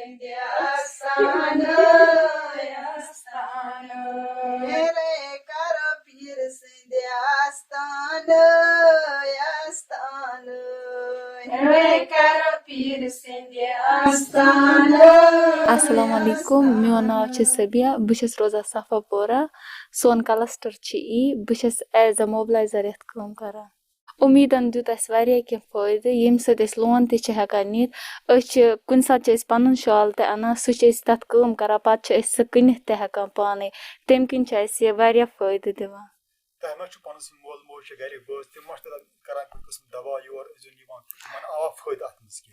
आस्थान आस्थान मेरे करो पीर सिंध आस्थान आस्थान मेरे करो पीर सिंध आस्थान। अस्सलाम वालेकुम मेरा नाम है सबिया बस रोज़ा सफापोरा सोन क्लस्टर बस एज अ मोबिलाइजर ये काम करान उम्मीदन दित कह फायदे ये सत लोन तकान नीत कुन सात पन शाल अनान सह तथ करान पे सह कनित तकान पाने तम किन फायदे दिवान।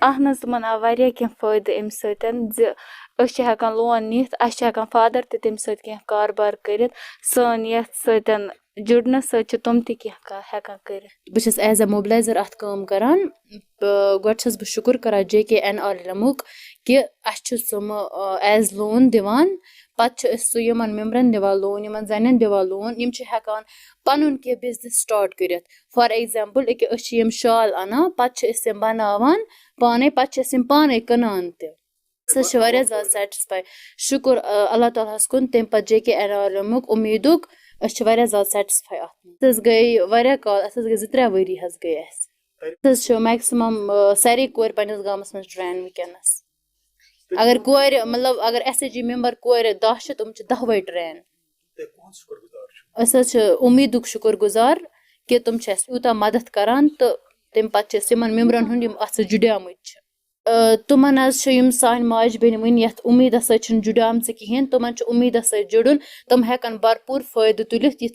अहन तमन आव कह फायदे अम सकान लोन नीत हकान फादर तम सह कारबार कर सन ये सतन जुड़न सत तम हकान कर बस एज अ मोबिलाइजर अत काम करान गोस बह शुक्र करान JKNRM कि सम एज लोन दिवान पे सह मेम्बरन दिवान लोन इन जन दिवान लोन यम हकान पन कह बिजनेस स्टार्ट कर फॉर एग्जाम्पल यम शाल अनान पे बनावान पाने पे पाने कनान सह ज्यादा सेटिस्फाई शुक्र अल्लाह ताला कुन तम पे JKNRM उम्मीदुक ज्यादा सेटिस्फाई अत गई काल गई 2-3 वरी गई मैक्सिमम सारी कोर पन्निस गामस मज ट्रेन वनकस अगर कोर मतलब अगर SHG मेंबर कोर 10 तम 10 वे ट्रेन उम्मीदुक शुक्र गुजार कि तुम यूता मदद करान तो तम पे मेम्बरन हुंद अत जुड़ियामुत तुमन सान माज बेन वन ये उम्मीद सत जुड़ाम कहें तुमन उम्मीद सत जुड़न तुम हेकन भरपूर फायदे तुलित ये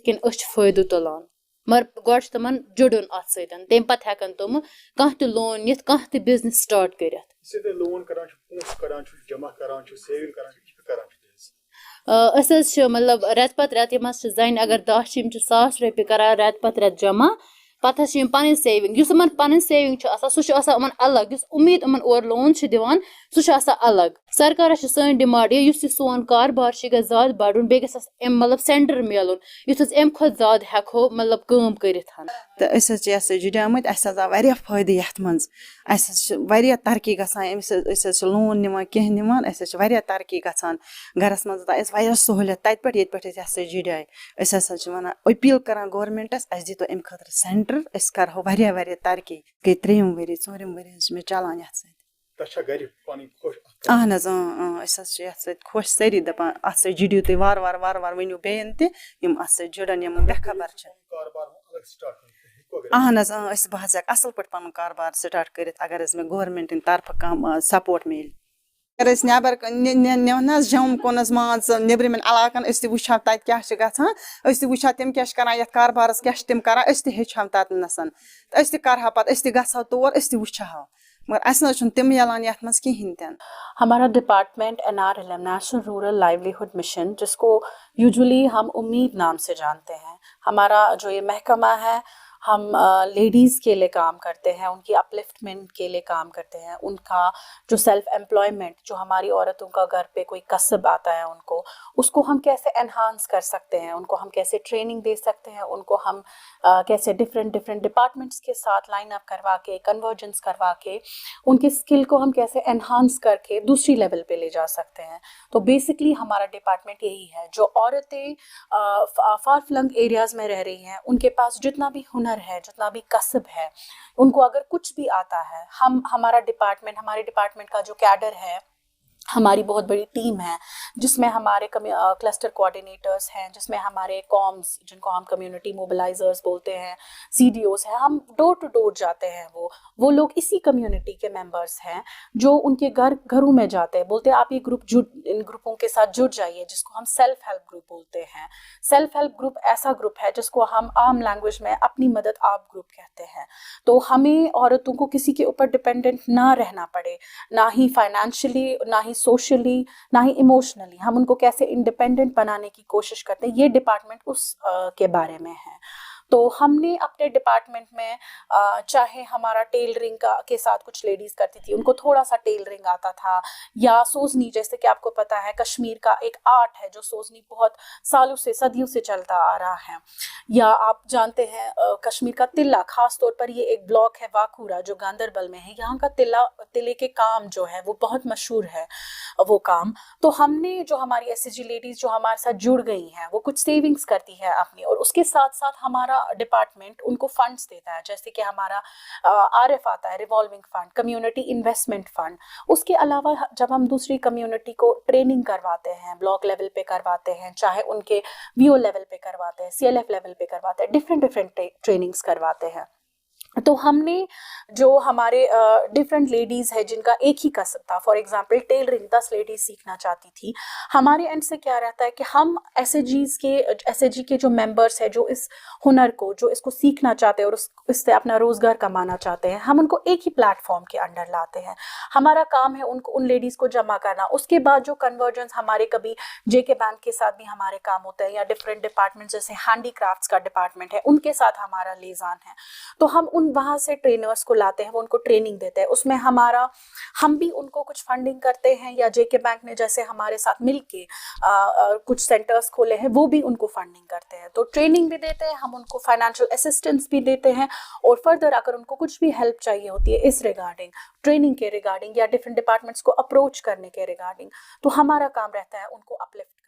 फायदे तुलान मगर गो तुमन जुड़न अत सतन तम पे हेकन तुम कह लोन नित कह बिजनेस स्टार्ट कर मतलब रेत पत रेत जन अगर 10 1,000 रुपये करान रेत पत रेत जमा पत पन सेविंग पन सेविंग सह अलग उम्मीद और लोन दिवान सह अलग सरकार सन डिमांड ये सोन कारबार गो ज्यादा बढ़न बे मतलब सेंटर मिलन युथ अम खुद ज्यादा हेको मतलब काम कर तो जुड़ाम आव फायदे ये मज तरक्की गसान लोन निवान कह निवान तरक्की गसान गरस मज सहूलियत तत पे जुड़ाई वन अपील करान गवर्नमेंटस दीतो अम खतर सेंटर करो तरक्की गई 3 वरी 4 वरी मे चलान ये अहन खुश सारी दपान अत जुड़ियो तुम वार वार वनु बेन तम अत जुड़न बेखबर अहन बह असल पे पन कारबार स्टार्ट कर अगर मे गवर्नमेंट तरफ कह सपोर्ट मिल अगर नबर निवन जम कुन मान नबरम इलाकन वुचान तत क्या गसान वुचान तम क्या करान ये कारबारस क्या तम करान हेचान ततनसन करहा पे गो तौर वुचो मगर अस तम मिलान ये मज कहें तन। हमारा department NRLM national rural livelihood mission जिसको यूजुअली हम उम्मीद नाम से जानते हैं, हमारा जो ये महकमा है हम लेडीज़ के लिए काम करते हैं, उनकी अपलिफ्टमेंट के लिए काम करते हैं, उनका जो सेल्फ एम्प्लॉयमेंट जो हमारी औरतों का घर पे कोई कसब आता है उसको हम कैसे एनहांस कर सकते हैं, उनको हम कैसे ट्रेनिंग दे सकते हैं, उनको हम कैसे डिफरेंट डिपार्टमेंट्स के साथ लाइन अप करवा के कन्वर्जेंस करवा के उनके स्किल को हम कैसे एनहांस करके दूसरी लेवल पे ले जा सकते हैं। तो बेसिकली हमारा डिपार्टमेंट यही है, जो औरतें फार फ्लंग एरियाज़ में रह रही हैं, उनके पास जितना भी हुनर है, जितना भी कसब है, उनको अगर कुछ भी आता है, हमारे डिपार्टमेंट का जो कैडर है, हमारी बहुत बड़ी टीम है जिसमें हमारे क्लस्टर कोऑर्डिनेटर्स हैं, जिसमें हमारे कॉम्स जिनको हम कम्युनिटी मोबिलाइजर्स बोलते हैं, CDOs हैं, हम डोर टू डोर जाते हैं। वो लोग इसी कम्युनिटी के मेंबर्स हैं जो उनके घरों में जाते हैं, बोलते हैं आप ये इन ग्रुपों के साथ जुड़ जाइए, जिसको हम सेल्फ हेल्प ग्रुप बोलते हैं। सेल्फ हेल्प ग्रुप ऐसा ग्रुप है जिसको हम आम लैंग्वेज में अपनी मदद आप ग्रुप कहते हैं। तो हमें औरतों को किसी के ऊपर डिपेंडेंट ना रहना पड़े, ना ही फाइनेंशियली, ना ही सोशली, ना ही इमोशनली। हम उनको कैसे इंडिपेंडेंट बनाने की कोशिश करते हैं, ये डिपार्टमेंट उस के बारे में है। तो हमने अपने डिपार्टमेंट में चाहे हमारा टेलरिंग के साथ कुछ लेडीज़ करती थी, उनको थोड़ा सा टेलरिंग आता था, या सोजनी, जैसे कि आपको पता है कश्मीर का एक आर्ट है जो सोजनी बहुत सालों से सदियों से चलता आ रहा है, या आप जानते हैं कश्मीर का तिल्ला, खास तौर पर ये एक ब्लॉक है वाकूरा जो गांदरबल में है, यहाँ का तिले के काम जो है वो बहुत मशहूर है। वो काम। तो हमने जो हमारी SHG लेडीज़ जो हमारे साथ जुड़ गई हैं वो कुछ सेविंग्स करती है अपनी, और उसके साथ साथ हमारा डिपार्टमेंट उनको फंड्स देता है, जैसे कि हमारा RF आता है, revolving fund, community investment fund. उसके अलावा जब हम दूसरी कम्युनिटी को ट्रेनिंग करवाते हैं, ब्लॉक लेवल पे करवाते हैं, चाहे उनके VO लेवल पे करवाते हैं, CLF लेवल पे करवाते हैं, डिफरेंट ट्रेनिंग्स करवाते हैं। तो हमने जो हमारे डिफरेंट लेडीज़ है जिनका एक ही कसब था, फॉर एग्जांपल टेलरिंग 10 लेडीज सीखना चाहती थी, हमारे एंड से क्या रहता है कि हम SHG के जो मेंबर्स है जो इस हुनर को, जो इसको सीखना चाहते हैं और इससे अपना रोजगार कमाना चाहते हैं, हम उनको एक ही प्लेटफॉर्म के अंडर लाते हैं। हमारा काम है उनको, उन लेडीज़ को जमा करना। उसके बाद जो कन्वर्जेंस हमारे कभी JK बैंक के साथ भी हमारे काम होते हैं, या डिफरेंट डिपार्टमेंट जैसे हैंडीक्राफ्ट्स का डिपार्टमेंट है, उनके साथ हमारा लेजान है। तो हम उन वहाँ से ट्रेनर्स को लाते हैं, वो उनको ट्रेनिंग देते हैं। उसमें हम भी उनको कुछ फंडिंग करते हैं, या JK बैंक ने जैसे हमारे साथ मिलके कुछ सेंटर्स खोले हैं, वो भी उनको फंडिंग करते हैं। तो ट्रेनिंग भी देते हैं, हम उनको फाइनेंशियल असिस्टेंस भी देते हैं, और फर्दर अगर उनको कुछ भी हेल्प चाहिए होती है इस रिगार्डिंग, ट्रेनिंग के रिगार्डिंग, या डिफरेंट डिपार्टमेंट्स को अप्रोच करने के रिगार्डिंग, तो हमारा काम रहता है उनको अपलिफ्ट